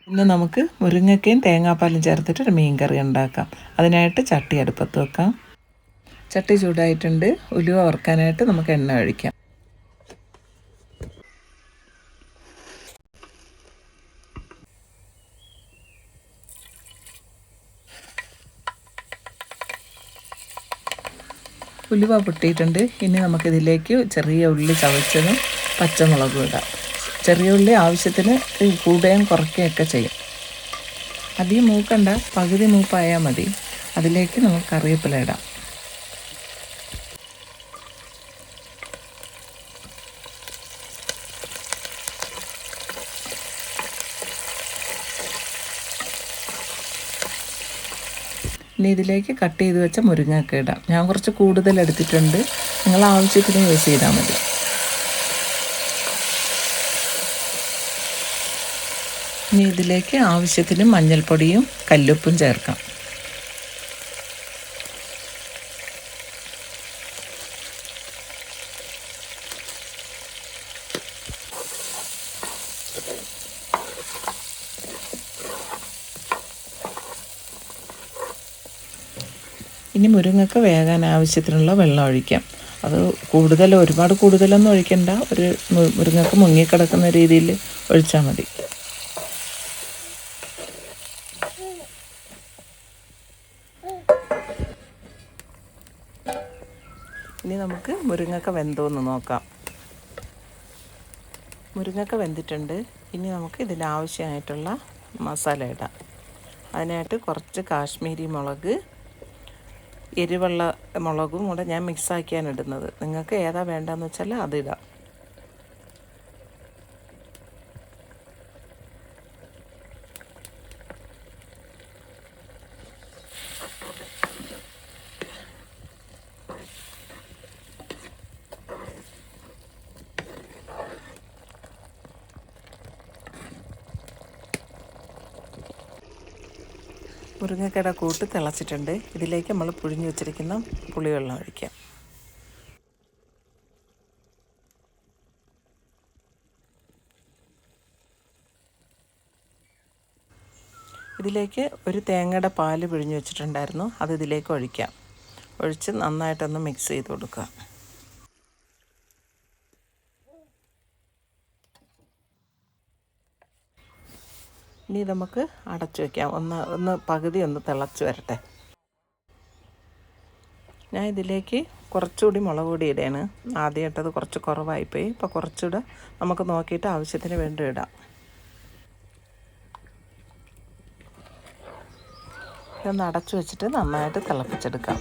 ഇന്ന് നമുക്ക് മുരിങ്ങയ്ക്കയും തേങ്ങാപ്പാലും ചേർത്തിട്ടൊരു മീൻ കറി ഉണ്ടാക്കാം. അതിനായിട്ട് ചട്ടി അടുപ്പത്ത് വെക്കാം. ചട്ടി ചൂടായിട്ടുണ്ട്. ഉലുവ വറുക്കാനായിട്ട് നമുക്ക് എണ്ണ ഒഴിക്കാം. ഉലുവ പൊട്ടിയിട്ടുണ്ട്. ഇനി നമുക്കിതിലേക്ക് ചെറിയ ഉള്ളി ചതച്ചതും പച്ചമുളകും ഇടാം. ചെറിയ ഉള്ളി ആവശ്യത്തിന് കൂടുകയും കുറയ്ക്കുകയൊക്കെ ചെയ്യും. അധികം മൂക്കണ്ട, പകുതി മൂപ്പായാൽ മതി. അതിലേക്ക് നമുക്ക് കറിവേപ്പില ഇടാം. ഇനി ഇതിലേക്ക് കട്ട് ചെയ്ത് വെച്ച മുരിങ്ങയൊക്കെ ഇടാം. ഞാൻ കുറച്ച് കൂടുതൽ എടുത്തിട്ടുണ്ട്. നിങ്ങൾ ആവശ്യത്തിന് യൂസ് ചെയ്താൽ മതി. ഇനി ഇതിലേക്ക് ആവശ്യത്തിന് മഞ്ഞൾപ്പൊടിയും കല്ലുപ്പും ചേർക്കാം. ഇനി മുരിങ്ങയ്ക്ക വേകാൻ ആവശ്യത്തിനുള്ള വെള്ളം ഒഴിക്കാം. അത് ഒരുപാട് കൂടുതലൊന്നും ഒഴിക്കണ്ട. ഒരു മുരിങ്ങയ്ക്ക മുങ്ങിക്കിടക്കുന്ന രീതിയിൽ ഒഴിച്ചാൽ മതി. ഇനി നമുക്ക് മുരിങ്ങയ്ക്ക വെന്തോന്ന് നോക്കാം. മുരിങ്ങയ്ക്ക വെന്തിട്ടുണ്ട്. ഇനി നമുക്ക് ഇതിനാവശ്യമായിട്ടുള്ള മസാല ഇടാം. അതിനായിട്ട് കുറച്ച് കാശ്മീരി മുളക്, എരിവുള്ള മുളകും കൂടെ ഞാൻ മിക്സാക്കിയാണ് ഇടുന്നത്. നിങ്ങൾക്ക് ഏതാ വേണ്ടതെന്ന് വെച്ചാൽ അതിടാം. മുരിങ്ങക്കയുടെ കൂട്ട് തിളച്ചിട്ടുണ്ട്. ഇതിലേക്ക് നമ്മൾ പുഴിഞ്ഞ് വെച്ചിരിക്കുന്ന പുളിവെള്ളം ഒഴിക്കാം. ഇതിലേക്ക് ഒരു തേങ്ങയുടെ പാല് പിഴിഞ്ഞ് വെച്ചിട്ടുണ്ടായിരുന്നു. അത് ഇതിലേക്ക് ഒഴിക്കാം. ഒഴിച്ച് നന്നായിട്ടൊന്ന് മിക്സ് ചെയ്ത് കൊടുക്കുക. ഇനി നമുക്ക് അടച്ചു വയ്ക്കാം. പകുതി തിളച്ച് വരട്ടെ. ഞാൻ ഇതിലേക്ക് കുറച്ചുകൂടി മുളക് പൊടി ഇടയാണ്. ആദ്യം ഇട്ടത് കുറച്ച് കുറവായിപ്പോയി. ഇപ്പോൾ കുറച്ചുകൂടെ നമുക്ക് നോക്കിയിട്ട് ആവശ്യത്തിന് വേണ്ടി ഇടാം. ഇതൊന്ന് അടച്ചു വെച്ചിട്ട് നന്നായിട്ട് തിളപ്പിച്ചെടുക്കാം.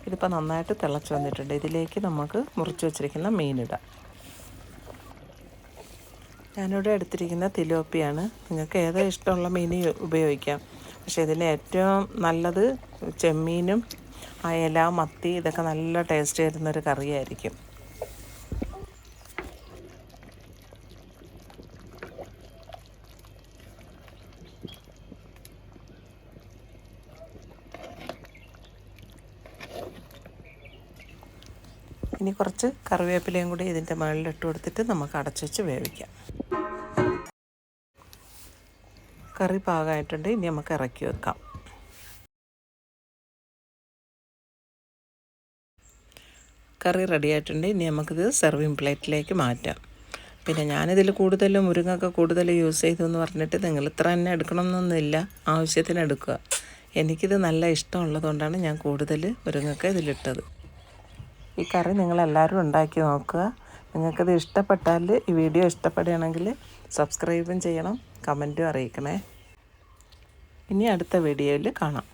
ഇതിപ്പോൾ നന്നായിട്ട് തിളച്ച് വന്നിട്ടുണ്ട്. ഇതിലേക്ക് നമുക്ക് മുറിച്ച് വെച്ചിരിക്കുന്ന മീനിടാം. ഞാനിവിടെ എടുത്തിരിക്കുന്ന തിലോപ്പിയാണ്. നിങ്ങൾക്ക് ഏതാ ഇഷ്ടമുള്ള മീൻ ഉപയോഗിക്കാം. പക്ഷേ ഇതിന് ഏറ്റവും നല്ലത് ചെമ്മീനും അയല, മത്തി ഇതൊക്കെ നല്ല ടേസ്റ്റ് തരുന്നൊരു കറിയായിരിക്കും. ഇനി കുറച്ച് കറിവേപ്പിലയും കൂടി ഇതിൻ്റെ മുകളിലിട്ട് കൊടുത്തിട്ട് നമുക്ക് അടച്ചു വെച്ച് വേവിക്കാം. കറി പാകമായിട്ടുണ്ട്. ഇനി നമുക്ക് ഇറക്കി വെക്കാം. കറി റെഡിയായിട്ടുണ്ട്. ഇനി നമുക്കിത് സെർവിങ് പ്ലേറ്റിലേക്ക് മാറ്റാം. പിന്നെ ഞാനിതിൽ മുരിങ്ങയ്ക്ക കൂടുതൽ യൂസ് ചെയ്തു എന്ന് പറഞ്ഞിട്ട് നിങ്ങൾ ഇത്ര തന്നെ എടുക്കണമെന്നൊന്നുമില്ല. ആവശ്യത്തിന് എടുക്കുക. എനിക്കിത് നല്ല ഇഷ്ടമുള്ളതുകൊണ്ടാണ് ഞാൻ കൂടുതൽ മുരിങ്ങയ്ക്ക ഇതിലിട്ടത്. ഈ കറി നിങ്ങളെല്ലാവരും ഉണ്ടാക്കി നോക്കുക. നിങ്ങൾക്കത് ഇഷ്ടപ്പെട്ടാൽ, ഈ വീഡിയോ ഇഷ്ടപ്പെടുകയാണെങ്കിൽ സബ്സ്ക്രൈബും ചെയ്യണം, കമൻറ്റും അറിയിക്കണേ. ഇനി അടുത്ത വീഡിയോയിൽ കാണാം.